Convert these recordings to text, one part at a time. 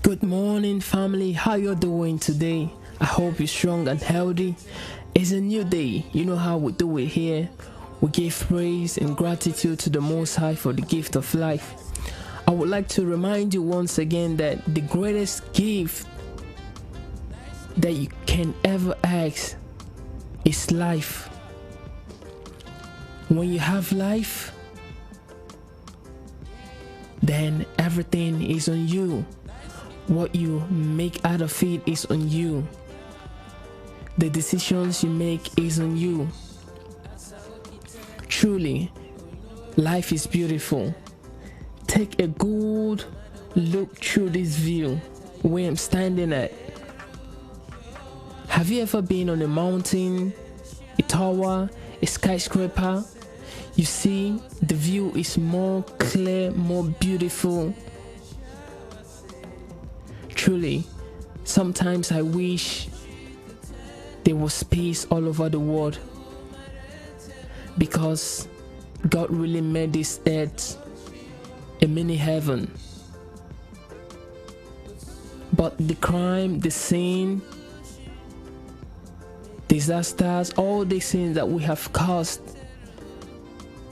Good morning, family. How you doing today? I hope you're strong and healthy. It's a new day. You know how we do it here. We give praise and gratitude to the Most High for the gift of life. I would like to remind you once again that the greatest gift that you can ever ask is life. When you have life, then everything is on you. What you make out of it is on you. The decisions you make is on you. Truly, life is beautiful. Take a good look through this view where I'm standing at. Have you ever been on a mountain, a tower, a skyscraper? You see, the view is more clear, more beautiful. Truly, sometimes I wish there was space all over the world, because God really made this earth a mini heaven. But the crime, the sin, disasters, all the sins that we have caused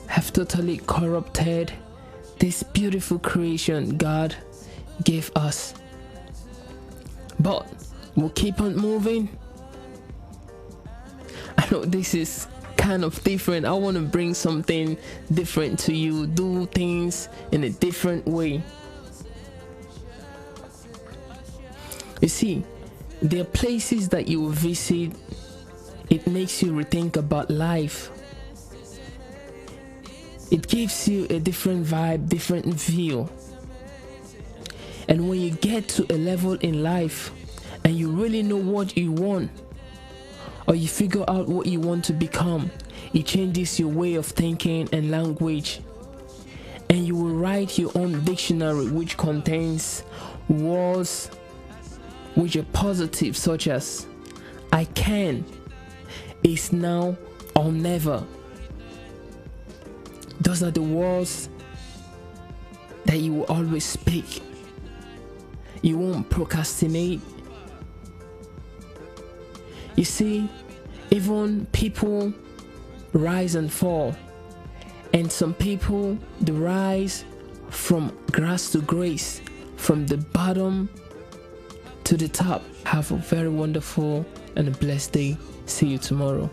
have totally corrupted this beautiful creation God gave us. But we'll keep on moving. I know this is kind of different. I want to bring something different to you, do things in a different way. You see, there are places that you will visit. It makes you rethink about life. It gives you a different vibe, different view. And when you get to a level in life and you really know what you want, or you figure out what you want to become, it changes your way of thinking and language. And you will write your own dictionary which contains words which are positive, such as I can, is now, or never. Those are the words that you will always speak. You won't procrastinate. You see, even people rise and fall, and some people, they rise from grass to grace, from the bottom to the top. Have a very wonderful and a blessed day. See you tomorrow.